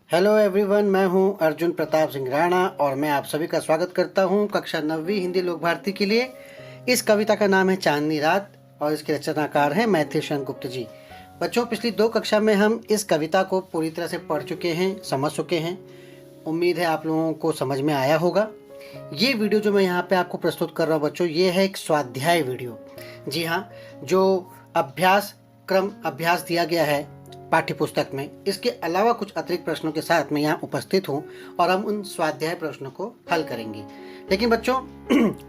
Hello everyone, मैं हूं अर्जुन प्रताप सिंह राणा और मैं आप सभी का स्वागत करता हूं कक्षा 9वीं हिंदी लोक भारती के लिए। इस कविता का नाम है चांदनी रात और इसके रचनाकार हैं मैथिली शरण गुप्त जी। बच्चों, पिछली 2 कक्षा में हम इस कविता को पूरी तरह से पढ़ चुके हैं, समझ चुके हैं। उम्मीद है आप लोगों को समझ में आया होगा। ये वीडियो जो मैं यहाँ पे आपको प्रस्तुत कर रहा हूँ बच्चों, ये है एक स्वाध्याय वीडियो। जी हाँ, जो अभ्यास दिया गया है पाठ्य पुस्तक में, इसके अलावा कुछ अतिरिक्त प्रश्नों के साथ मैं यहाँ उपस्थित हूँ और हम उन स्वाध्याय प्रश्नों को हल करेंगे। लेकिन बच्चों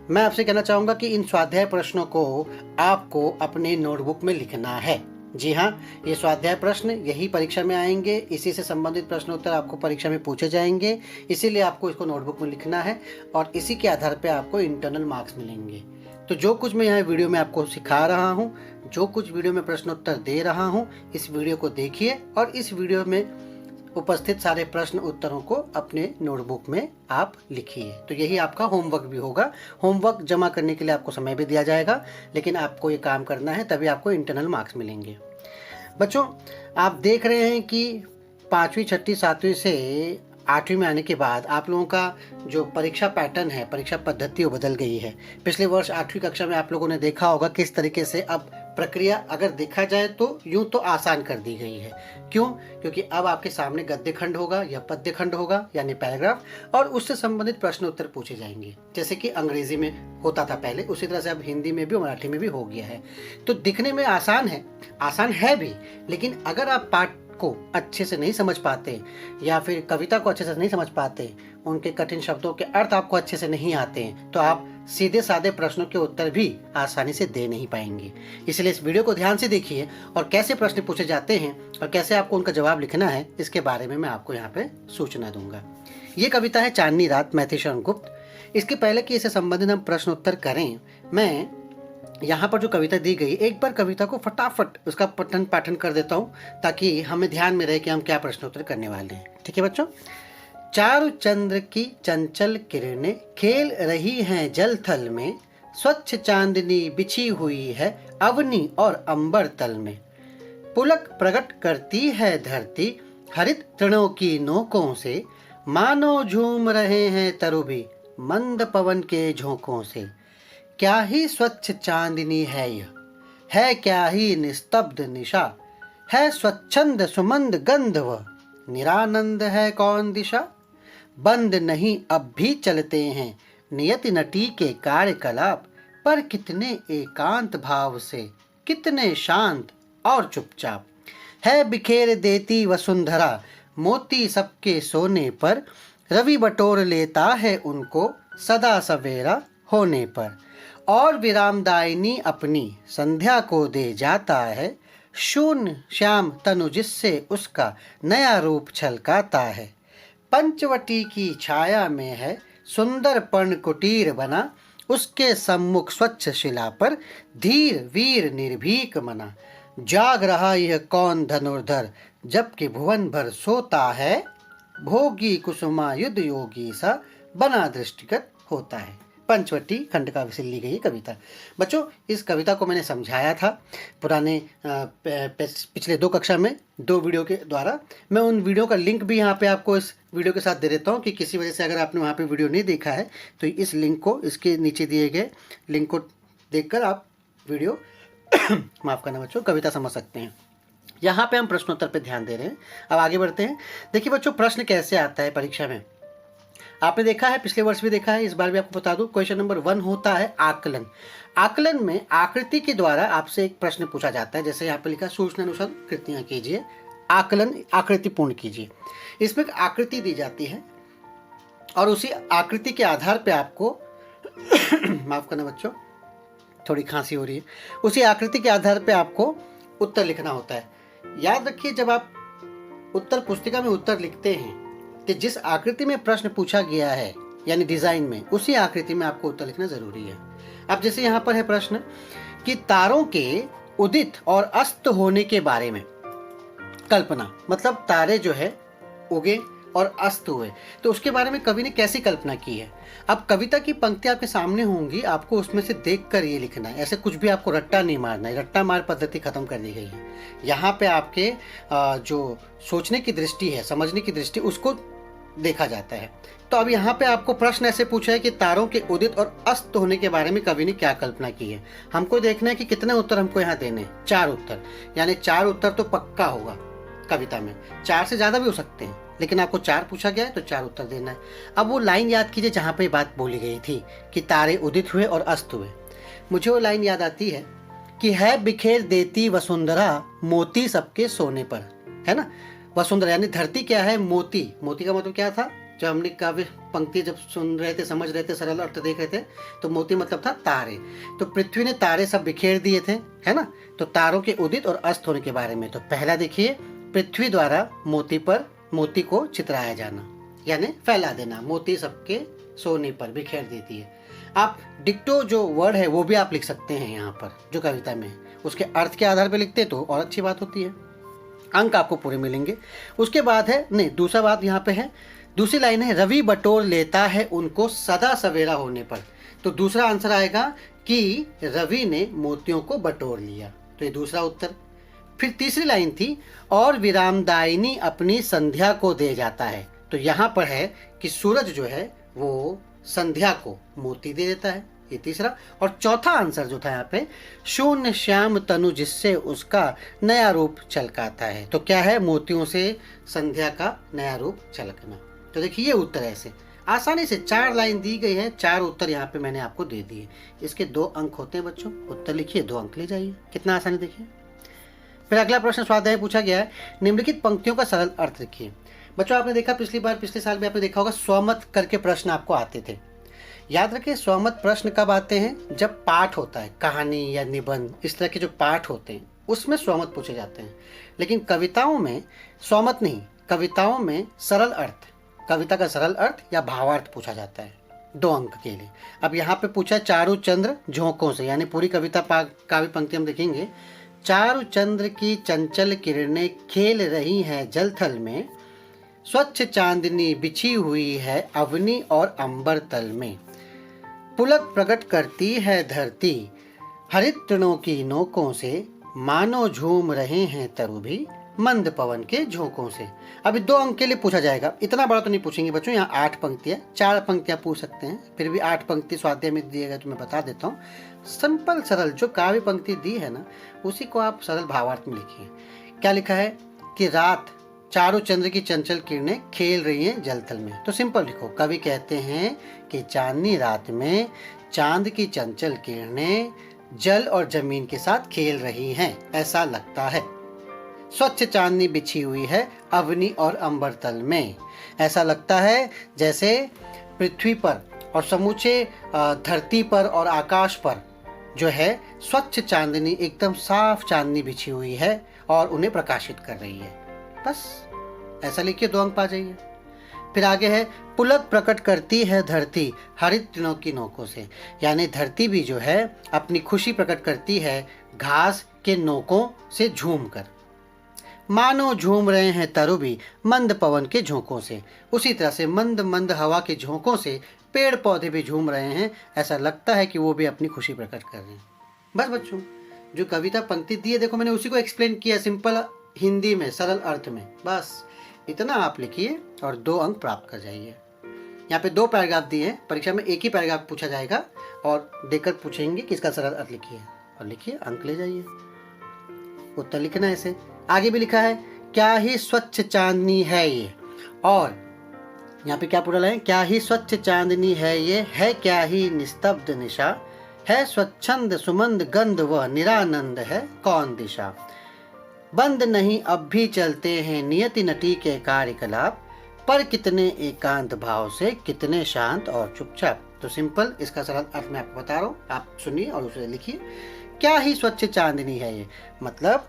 मैं आपसे कहना चाहूँगा कि इन स्वाध्याय प्रश्नों को आपको अपने नोटबुक में लिखना है। जी हाँ, ये स्वाध्याय प्रश्न यही परीक्षा में आएंगे, इसी से संबंधित प्रश्न उत्तर आपको परीक्षा में पूछे जाएंगे, इसीलिए आपको इसको नोटबुक में लिखना है और इसी के आधार पर आपको इंटरनल मार्क्स मिलेंगे। तो जो कुछ मैं यहाँ वीडियो में आपको सिखा रहा हूँ, जो कुछ वीडियो में प्रश्न उत्तर दे रहा हूँ, इस वीडियो को देखिए और इस वीडियो में उपस्थित सारे प्रश्न उत्तरों को अपने नोटबुक में आप लिखिए। तो यही आपका होमवर्क भी होगा। होमवर्क जमा करने के लिए आपको समय भी दिया जाएगा, लेकिन आपको ये काम करना है, तभी आपको इंटरनल मार्क्स मिलेंगे। बच्चों, आप देख रहे हैं कि 5वीं, 6वीं, 7वीं से 8वीं में आने के बाद आप लोगों का जो परीक्षा पैटर्न है, परीक्षा पद्धति वो बदल गई है। पिछले वर्ष 8वीं कक्षा में आप लोगों ने देखा होगा किस तरीके से अब प्रक्रिया अगर देखा जाए तो यूं तो आसान कर दी गई है। क्यों? क्योंकि अब आपके सामने गद्य खंड होगा या पद्य खंड होगा, यानी पैराग्राफ, और उससे संबंधित प्रश्न उत्तर पूछे जाएंगे। जैसे कि अंग्रेजी में होता था पहले, उसी तरह से अब हिंदी में भी और मराठी में भी हो गया है। तो दिखने में आसान है भी, लेकिन अगर आप पाठ को अच्छे से नहीं समझ पाते या फिर कविता को अच्छे से नहीं समझ पाते, उनके कठिन शब्दों के अर्थ आपको अच्छे से नहीं आते हैं, तो आप सीधे साधे प्रश्नों के उत्तर भी आसानी से दे नहीं पाएंगे। इसलिए इस वीडियो को ध्यान से देखिए और कैसे प्रश्न पूछे जाते हैं और कैसे आपको उनका जवाब लिखना है, इसके बारे में मैं आपको यहाँ पे सूचना दूंगा। ये कविता है चांदनी रात, मैथिली शरण गुप्त। इसके पहले कि इससे संबंधित हम प्रश्न उत्तर करें, मैं यहाँ पर जो कविता दी गई, एक बार कविता को फटाफट उसका पठन पाठन कर देता हूँ ताकि हमें ध्यान में रहे कि हम क्या प्रश्न उत्तर करने वाले हैं। ठीक है बच्चों। चारु चंद्र की चंचल किरणें खेल रही हैं जल थल में, स्वच्छ चांदनी बिछी हुई है अवनी और अंबर तल में, पुलक प्रकट करती है धरती हरित तृणों की नोकों से, मानो झूम रहे हैं तरुभी मंद पवन के झोंकों से। क्या ही स्वच्छ चांदनी है यह, है क्या ही निस्तब्ध निशा, है स्वच्छंद सुमंद गंध व निरानंद है कौन दिशा। बंद नहीं अब भी चलते हैं नियति नटी के कार्यकलाप, पर कितने एकांत भाव से, कितने शांत और चुपचाप। है बिखेर देती वसुंधरा मोती सबके सोने पर, रवि बटोर लेता है उनको सदा सवेरा होने पर, और विरामदायिनी अपनी संध्या को दे जाता है, शून्य श्याम तनु जिससे उसका नया रूप छलकाता है। पंचवटी की छाया में है सुंदर पर्ण कुटीर बना, उसके सम्मुख स्वच्छ शिला पर धीर वीर निर्भीक मना। जाग रहा यह कौन धनुर्धर जबकि भुवन भर सोता है, भोगी कुसुमा युद्ध योगी सा बना दृष्टिगत होता है। पंचवटी खंड का से ली गई कविता। बच्चों, इस कविता को मैंने समझाया था पुराने पिछले 2 कक्षा में 2 वीडियो के द्वारा। मैं उन वीडियो का लिंक भी यहाँ पे आपको इस वीडियो के साथ दे देता हूँ कि किसी वजह से अगर आपने वहाँ पे वीडियो नहीं देखा है तो इस लिंक को, इसके नीचे दिए गए लिंक को देखकर आप वीडियो माफ़ करना बच्चों, कविता समझ सकते हैं। यहाँ पे हम प्रश्नोत्तर पे ध्यान दे रहे हैं। अब आगे बढ़ते हैं। देखिए बच्चों, प्रश्न कैसे आता है परीक्षा में, आपने देखा है, पिछले वर्ष भी देखा है, इस बार भी आपको बता दूं। क्वेश्चन नंबर 1 होता है आकलन। आकलन में आकृति के द्वारा आपसे एक प्रश्न पूछा जाता है। जैसे यहाँ पे लिखा, सूचना अनुसार कृतियां कीजिए, आकलन आकृति पूर्ण कीजिए। इसमें एक आकृति दी जाती है और उसी आकृति के आधार पे आपको माफ करना बच्चों, थोड़ी खांसी हो रही है। उसी आकृति के आधार पे आपको उत्तर लिखना होता है। याद रखिए, जब आप उत्तर पुस्तिका में उत्तर लिखते हैं कि जिस आकृति में प्रश्न पूछा गया है, यानी डिजाइन में, उसी आकृति में आपको उत्तर लिखना जरूरी है। अब जैसे यहाँ पर है प्रश्न कि तारों के उदित और अस्त होने के बारे में कल्पना, मतलब तारे जो है उगे और अस्त हुए, तो उसके बारे में कवि ने कैसी कल्पना की है। अब कविता की पंक्तियां आपके सामने होंगी, आपको उसमें से देखकर ये लिखना है। ऐसे कुछ भी आपको रट्टा नहीं मारना है, रट्टा मार पद्धति खत्म कर दी गई है। यहाँ पे आपके जो सोचने की दृष्टि है, समझने की दृष्टि, उसको देखा जाता है। तो अब यहाँ पे आपको प्रश्न ऐसे पूछा है कि तारों के उदित और अस्त होने के बारे में कवि ने क्या कल्पना की है। हमको देखना है कि कितने उत्तर हमको यहाँ देने, 4 उत्तर, यानी 4 उत्तर तो पक्का होगा कविता में। 4 से ज्यादा भी हो सकते हैं, लेकिन आपको 4 पूछा गया है तो 4 उत्तर देना है। अब वो लाइन याद कीजिए जहाँ पे बात बोली गई थी कि तारे उदित हुए और अस्त हुए। मुझे वो लाइन याद आती है कि है बिखेर देती वसुंधरा मोती सबके सोने पर, है ना। वसुंधरा यानी धरती क्या है, मोती। मोती का मतलब क्या था, जब हमने काव्य पंक्ति जब सुन रहे थे, समझ रहे थे, सरल अर्थ देख रहे थे, तो मोती मतलब था तारे। तो पृथ्वी ने तारे सब बिखेर दिए थे, है ना। तो तारों के उदित और अस्त होने के बारे में तो पहला देखिए, पृथ्वी द्वारा मोती पर मोती को चितराया जाना, यानी फैला देना। मोती सबके सोने पर बिखेर देती है। आप डिक्टो जो वर्ड है वो भी आप लिख सकते हैं यहाँ पर जो कविता में है, उसके अर्थ के आधार पर लिखते तो और अच्छी बात होती है, अंक आपको पूरे मिलेंगे। उसके बाद है, नहीं, दूसरा बात यहाँ पे है, दूसरी लाइन है, रवि बटोर लेता है उनको सदा सवेरा होने पर। तो दूसरा आंसर आएगा कि रवि ने मोतियों को बटोर लिया, तो ये दूसरा उत्तर। फिर तीसरी लाइन थी, और विरामदायिनी अपनी संध्या को दे जाता है। तो यहाँ पर है कि सूरज जो है वो संध्या को मोती दे देता है, ये तीसरा। और चौथा आंसर जो था यहाँ पे, शून्य श्याम तनु जिससे उसका नया रूप छलकाता है। तो क्या है, मोतियों से संध्या का नया रूप छलकना। तो देखिए ये उत्तर ऐसे आसानी से 4 लाइन दी गई है, 4 उत्तर यहाँ पे मैंने आपको दे दिए। इसके 2 अंक होते हैं बच्चों, उत्तर लिखिए, 2 अंक ले जाइए। कितना आसानी देखिए। फिर अगला प्रश्न स्वाध्याय पूछा गया है, निम्नलिखित पंक्तियों का सरल अर्थ लिखिए। बच्चों आपने देखा पिछले साल भी आपने देखा होगा, स्वमत करके प्रश्न आपको आते थे। याद रखिए, स्वमत प्रश्न कब आते हैं, जब पाठ होता है, कहानी या निबंध, इस तरह के जो पाठ होते हैं उसमें स्वमत पूछे जाते हैं। लेकिन कविताओं में स्वमत नहीं, कविताओं में सरल अर्थ, कविता का सरल अर्थ या भावार्थ पूछा जाता है 2 अंक के लिए। अब यहाँ पे पूछा है, चारु चंद्र झोंकों से, यानी पूरी कविता काव्य पंक्ति हम देखेंगे। चारु चंद्र की चंचल किरणें खेल रही हैं जल थल में, स्वच्छ चांदनी बिछी हुई है अवनी और अंबर तल में, पुलक प्रकट करती है धरती हरित तृणों की नोकों से, मानो झूम रहे हैं तरु भी मंद पवन के झोंकों से। अभी 2 अंक के लिए पूछा जाएगा, इतना बड़ा तो नहीं पूछेंगे बच्चों, यहाँ 8 पंक्तियाँ, 4 पंक्तियाँ पूछ सकते हैं, फिर भी 8 पंक्ति स्वाध्याय में दिए गए तो मैं बता देता हूँ। सिंपल सरल जो काव्य पंक्ति दी है ना, उसी को आप सरल भावार्थ में लिखिए। क्या लिखा है कि रात चारों चंद्र की चंचल किरणें खेल रही हैं जलथल में, तो सिंपल लिखो, कवि कहते हैं कि चांदनी रात में चांद की चंचल किरणें जल और जमीन के साथ खेल रही हैं, ऐसा लगता है। स्वच्छ चांदनी बिछी हुई है अवनी और अंबर तल में, ऐसा लगता है जैसे पृथ्वी पर और समूचे धरती पर और आकाश पर जो है स्वच्छ चांदनी, एकदम साफ चांदनी बिछी हुई है और उन्हें प्रकाशित कर रही है। बस ऐसा लिखिए, 2 अंक पा जाइए। फिर आगे है, पुलक प्रकट करती है धरती हरित तृणों की नोकों से, यानी धरती भी जो है अपनी खुशी प्रकट करती है घास के नोकों से झूम कर, मानो झूम रहे हैं तरु भी मंद पवन के झोंकों से। उसी तरह से मंद मंद हवा के झोंकों से पेड़ पौधे भी झूम रहे हैं, ऐसा लगता है कि वो भी अपनी खुशी प्रकट कर रहे हैं। बस बच्चों, जो कविता पंक्ति दी है देखो, मैंने उसी को एक्सप्लेन किया सिंपल हिंदी में, सरल अर्थ में। बस इतना आप लिखिए और 2 अंक प्राप्त कर जाइए। यहाँ पे 2 पैराग्राफ दिए हैं, परीक्षा में एक ही पैराग्राफ पूछा जाएगा और देकर पूछेंगे कि इसका सरल अर्थ लिखिए, और लिखिए, अंक ले जाइए। उत्तर लिखना है ऐसे। आगे भी लिखा है, क्या ही स्वच्छ चांदनी है ये, और यहाँ पे क्या पूरा लाइन, क्या ही स्वच्छ चांदनी है ये, है क्या ही निस्तब्ध निशा, है स्वच्छंद सुमंद गंध व निरानंद है कौन दिशा, बंद नहीं अब भी चलते हैं नियति नटी के कार्यकलाप, पर कितने एकांत भाव से कतने शांत और चुपचाप। तो सिंपल इसका सरल अर्थ मैं आपको बता रहा हूँ, आप सुनिए और उसे लिखिए। क्या ही स्वच्छ चांदनी है ये, मतलब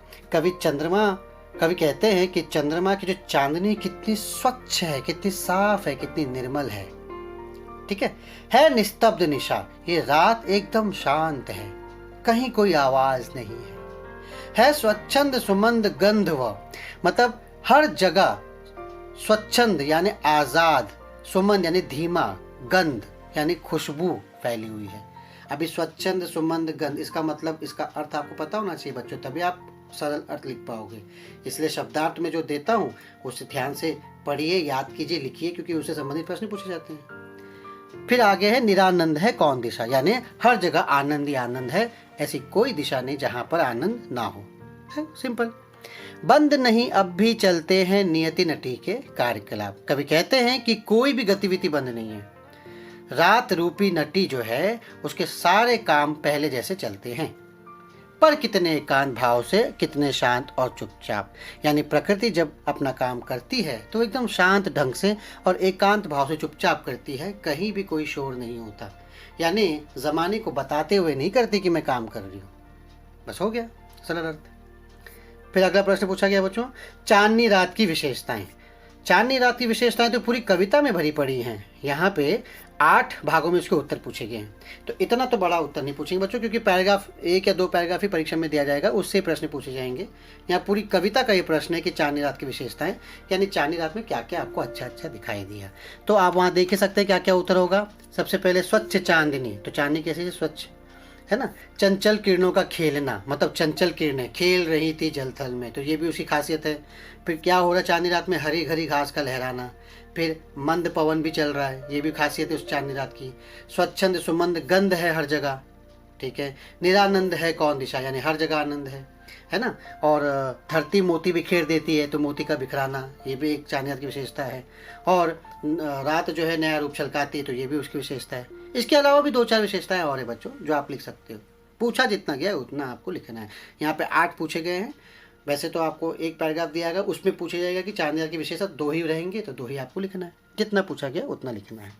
कवि कहते हैं कि चंद्रमा की जो चांदनी कितनी स्वच्छ है, कितनी साफ है, कितनी निर्मल है। ठीक है निस्तब्ध निशा, ये रात एकदम शांत है, कहीं कोई आवाज नहीं है स्वच्छंद सुमंद गंध व, मतलब हर जगह स्वच्छंद यानी आज़ाद, सुमंद यानी धीमा, गंध यानी खुशबू फैली हुई है। अभी स्वच्छंद, सुमंद, गंध, इसका मतलब, इसका अर्थ आपको पता होना चाहिए बच्चों, तभी आप सरल अर्थ लिख पाओगे। इसलिए शब्दार्थ में जो देता हूँ उसे ध्यान से पढ़िए, याद कीजिए, लिखिए, क्योंकि उससे संबंधित प्रश्न पूछे जाते हैं। फिर आगे है निरानंद है कौन दिशा, यानी हर जगह आनंद ही आनंद है, ऐसी कोई दिशा नहीं जहां पर आनंद ना हो, है सिंपल। बंद नहीं अब भी चलते हैं नियति नटी के कार्यकलाप, कवि कहते हैं कि कोई भी गतिविधि बंद नहीं है। रात रूपी नटी जो है उसके सारे काम पहले जैसे चलते हैं, पर कितने एकांत भाव से, कितने शांत और चुपचाप। यानी प्रकृति जब अपना काम करती है तो एकदम शांत ढंग से और एकांत भाव से चुपचाप करती है, कहीं भी कोई शोर नहीं होता। यानी जमाने को बताते हुए नहीं करती कि मैं काम कर रही हूँ। बस हो गया सरल अर्थ। फिर अगला प्रश्न पूछा गया बच्चों, चांदनी रात की विशेषताएं। चांदनी रात की विशेषताएं तो पूरी कविता में भरी पड़ी हैं। यहाँ पे 8 भागों में उसके उत्तर पूछे गए हैं, तो इतना तो बड़ा उत्तर नहीं पूछेंगे बच्चों, क्योंकि पैराग्राफ 1 या 2 पैराग्राफ ही परीक्षा में दिया जाएगा, उससे प्रश्न पूछे जाएंगे। यहाँ पूरी कविता का ये प्रश्न है कि चांदनी रात की विशेषताएं, यानी चांदनी रात में क्या क्या आपको अच्छा अच्छा दिखाई दिया। तो आप वहाँ देख ही सकते हैं क्या क्या उत्तर होगा। सबसे पहले स्वच्छ चांदनी, तो चांदनी कैसी है, स्वच्छ है ना। चंचल किरणों का खेलना, मतलब चंचल किरणें खेल रही थी जल थल में, तो ये भी उसकी खासियत है। फिर क्या हो रहा है चांदनी रात में, हरी घरी घास का लहराना। फिर मंद पवन भी चल रहा है, ये भी खासियत है उस चांदनी रात की। स्वच्छंद सुमंद, गंध है हर जगह, ठीक है। निरानंद है कौन दिशा, यानी हर जगह आनंद है ना। और धरती मोती बिखेर देती है, तो मोती का बिखराना, ये भी एक चांदनी रात की विशेषता है। और रात जो है नया रूप छलकाती है, तो ये भी उसकी विशेषता है। इसके अलावा भी 2-4 विशेषताएं और है बच्चों जो आप लिख सकते हो। पूछा जितना गया उतना आपको लिखना है। यहाँ पे 8 पूछे गए हैं। वैसे तो आपको एक पैराग्राफ दिया गया, उसमें पूछा जाएगा कि चांदनी रात की विशेषता 2 ही रहेंगे, तो 2 ही आपको लिखना है। जितना पूछा गया उतना लिखना है।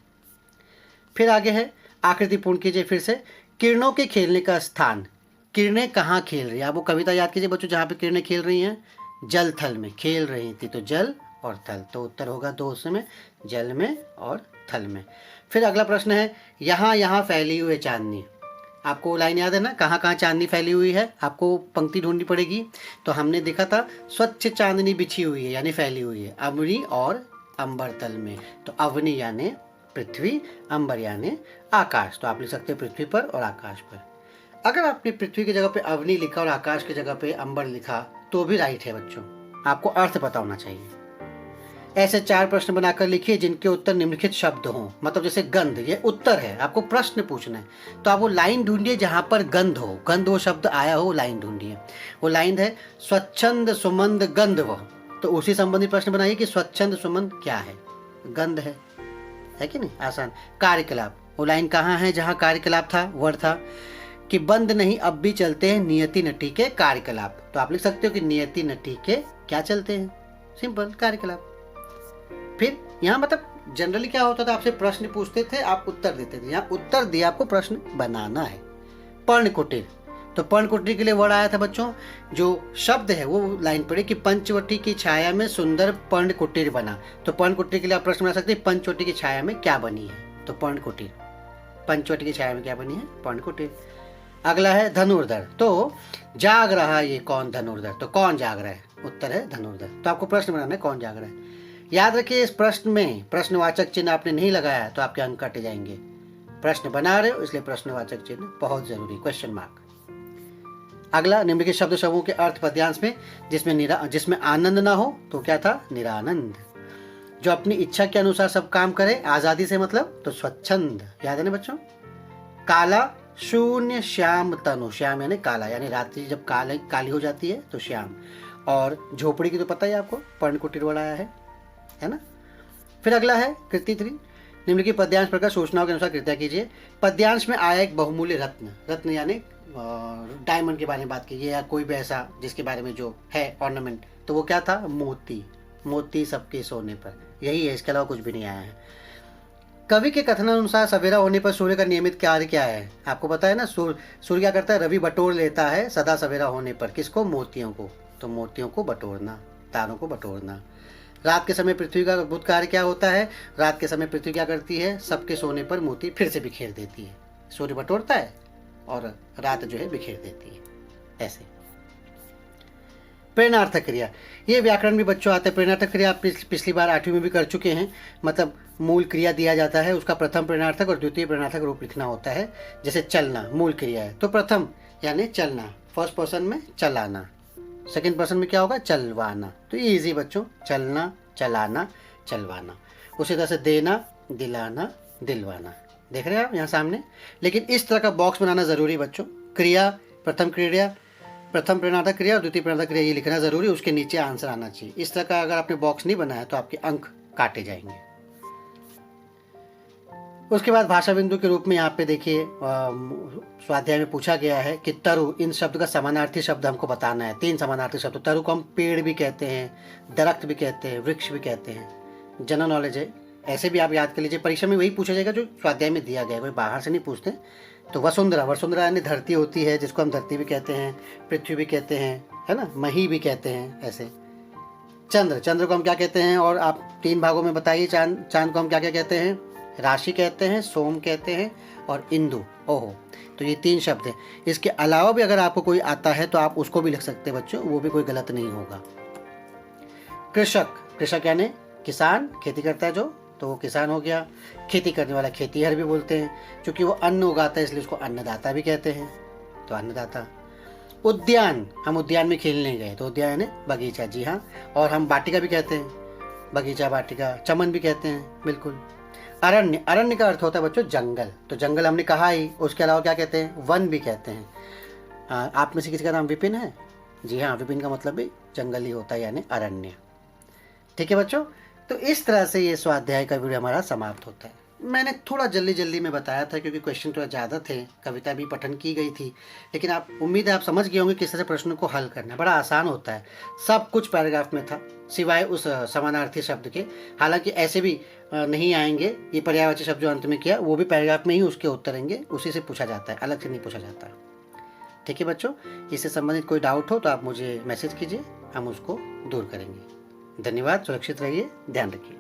फिर आगे है आकृति पूर्ण कीजिए फिर से। किरणों के खेलने का स्थान, किरणें कहाँ खेल रही है, आप वो कविता याद कीजिए बच्चों, जहाँ पे किरणें खेल रही हैं, जल थल में खेल रही थी, तो जल और थल, तो उत्तर होगा 2 में, जल में और थल में। फिर अगला प्रश्न है, यहाँ यहाँ फैली हुई चांदनी। आपको लाइन याद है ना, कहाँ कहाँ चांदनी फैली हुई है, आपको पंक्ति ढूंढनी पड़ेगी। तो हमने देखा था स्वच्छ चांदनी बिछी हुई है, यानी फैली हुई है अवनी और अंबर तल में। तो अवनी यानी पृथ्वी, अंबर यानी आकाश, तो आप लिख सकते हैं पृथ्वी पर और आकाश पर। अगर आपने पृथ्वी की जगह पे अवनी लिखा और आकाश की जगह पे अंबर लिखा तो भी राइट है बच्चों, आपको अर्थ पता होना चाहिए। ऐसे 4 प्रश्न बनाकर लिखिए जिनके उत्तर निम्नलिखित शब्द हों। मतलब जैसे गंध, ये उत्तर है, आपको प्रश्न पूछना है, तो आप वो लाइन ढूंढिए जहां पर गंध हो, गंध वो शब्द आया हो, लाइन ढूंढिए। वो लाइन है स्वच्छंद सुमंद गंध वो, तो उसी संबंधी प्रश्न बनाइए कि स्वच्छंद सुमंद क्या है, गंध है कि नहीं, आसान। कार्यकलाप, वो लाइन कहाँ है जहाँ कार्यकलाप था, वर्ड था कि बंद नहीं अब भी चलते हैं नियति नटी के कार्यकलाप, तो आप लिख सकते हो कि नियति नटी के क्या चलते हैं, सिंपल कार्यकलाप। फिर यहाँ मतलब जनरली क्या होता था, आपसे प्रश्न पूछते थे, आप उत्तर देते थे। यहाँ उत्तर दिया, आपको प्रश्न बनाना है। पर्णकुटीर, तो पर्णकुटीर के लिए वर्ड आया था बच्चों, जो शब्द है वो लाइन पड़ी कि पंचवटी की छाया में सुंदर पर्णकुटीर बना। तो पर्णकुटीर के लिए आप प्रश्न बना सकते हैं पंचवटी की छाया में क्या बनी है, तो पर्णकुटीर, पंचवटी की छाया में क्या बनी है, पर्णकुटीर। अगला है धनुर्धर, तो जाग रहा ये कौन धनुर्धर, तो कौन जाग रहा है, उत्तर है धनुर्धर। तो आपको प्रश्न बनाना है कौन जाग रहा है। याद रखिए इस प्रश्न में प्रश्नवाचक चिन्ह आपने नहीं लगाया तो आपके अंक काटे जाएंगे। प्रश्न बना रहे हो इसलिए प्रश्नवाचक चिन्ह बहुत जरूरी, क्वेश्चन मार्क। अगला निम्नलिखित शब्द समूह के अर्थ पद्यांश में जिसमें आनंद ना हो तो क्या था, निरानंद। जो अपनी इच्छा के अनुसार सब काम करे आजादी से, मतलब तो स्वच्छंद, याद है ना बच्चों। काला शून्य श्याम तनु, श्याम यानी काला, यानी रात्रि जब काली हो जाती है तो श्याम। और झोपड़ी की तो पता ही आपको, पर्णकुटीर वर्ड आया है ना। फिर अगला है कृति 3, निम्नलिखित पद्यांश प्रकार सूचनाओं के अनुसार कृत्या कीजिए। पद्यांश में आया एक बहुमूल्य रत्न, रत्न यानी डायमंड के बारे में बात कीजिए, या कोई भी ऐसा जिसके बारे में जो है ऑर्नामेंट, तो वो क्या था, मोती। मोती सबके सोने पर, यही है, इसके अलावा कुछ भी नहीं आया है। कवि के कथनानुसार सवेरा होने पर सूर्य का नियमित कार्य क्या है, आपको पता है ना, सूर्य क्या करता है, रवि बटोर लेता है सदा सवेरा होने पर, किसको, मोतियों को, तो मोतियों को बटोरना, तारों को बटोरना। रात के समय पृथ्वी का अद्भुत कार्य क्या होता है, रात के समय पृथ्वी क्या करती है, सबके सोने पर मोती फिर से बिखेर देती है। सूर्य बटोरता है और रात जो है बिखेर देती है, ऐसे। प्रेरणार्थक क्रिया, ये व्याकरण भी बच्चों आते हैं। प्रेरणार्थक क्रिया आप पिछली बार 8वीं में भी कर चुके हैं। मतलब मूल क्रिया दिया जाता है, उसका प्रथम प्रेरणार्थक और द्वितीय प्रेरणार्थक रूप लिखना होता है। जैसे चलना मूल क्रिया है, तो प्रथम यानी चलना, फर्स्ट पर्सन में चलाना, सेकंड पर्सन में क्या होगा, चलवाना। तो ये इजी बच्चों, चलना, चलाना, चलवाना। उसी तरह से देना, दिलाना, दिलवाना। देख रहे हैं आप यहाँ सामने। लेकिन इस तरह का बॉक्स बनाना ज़रूरी बच्चों। क्रिया, प्रथम क्रिया, प्रथम प्रेरणार्थक क्रिया और द्वितीय प्रेरणार्थक क्रिया, ये लिखना ज़रूरी, उसके नीचे आंसर आना चाहिए। इस तरह का अगर आपने बॉक्स नहीं बनाया तो आपके अंक काटे जाएंगे। उसके बाद भाषा बिंदु के रूप में यहाँ पे देखिए स्वाध्याय में पूछा गया है कि तरु, इन शब्द का समानार्थी शब्द हमको बताना है। 3 समानार्थी शब्द। तरु को हम पेड़ भी कहते हैं, दरख्त भी कहते हैं, वृक्ष भी कहते हैं। जनरल नॉलेज है, ऐसे भी आप याद कर लीजिए। परीक्षा में वही पूछा जाएगा जो स्वाध्याय में दिया गया है, कोई बाहर से नहीं पूछते। तो वसुंधरा, वसुंधरा यानी धरती होती है, जिसको हम धरती भी कहते हैं, पृथ्वी भी कहते हैं, है ना, मही भी कहते हैं। ऐसे चंद्र, चंद्र को हम क्या कहते हैं, और आप 3 भागों में बताइए। चांद, चांद को हम क्या क्या कहते हैं, राशि कहते हैं, सोम कहते हैं और इंदु। ओहो, तो ये 3 शब्द हैं। इसके अलावा भी अगर आपको कोई आता है तो आप उसको भी लिख सकते हैं बच्चों, वो भी कोई गलत नहीं होगा। कृषक, कृषक यानी किसान, खेती करता है जो, तो वो किसान हो गया। खेती करने वाला खेतीहर भी बोलते हैं, क्योंकि वो अन्न उगाता है इसलिए उसको अन्नदाता भी कहते हैं, तो अन्नदाता। उद्यान, हम उद्यान में खेलने गए, तो उद्यान है बगीचा, जी हाँ। और हम वाटिका भी कहते हैं, बगीचा, वाटिका। चमन भी कहते हैं, बिल्कुल। अरण्य, अरण्य का अर्थ होता है बच्चों जंगल, तो जंगल हमने कहा ही। उसके अलावा क्या कहते हैं, वन भी कहते हैं। आप में से किसी का नाम विपिन है? जी हाँ, विपिन का मतलब भी जंगल ही होता है, यानी अरण्य। ठीक है बच्चों, तो इस तरह से ये स्वाध्याय का वीडियो हमारा समाप्त होता है। मैंने थोड़ा जल्दी में बताया था क्योंकि क्वेश्चन थोड़ा ज़्यादा थे, कविता भी पठन की गई थी। लेकिन आप, उम्मीद है आप समझ गए होंगे किस तरह से प्रश्नों को हल करना। बड़ा आसान होता है, सब कुछ पैराग्राफ में था सिवाय उस समानार्थी शब्द के। हालांकि ऐसे भी नहीं आएंगे, ये पर्यायवाची शब्द जो अंत में किया वो भी पैराग्राफ में ही उसके उत्तर आएंगे, उसी से पूछा जाता है, अलग से नहीं पूछा जाता। ठीक है बच्चों, इससे संबंधित कोई डाउट हो तो आप मुझे मैसेज कीजिए, हम उसको दूर करेंगे। धन्यवाद, सुरक्षित रहिए, ध्यान रखिए।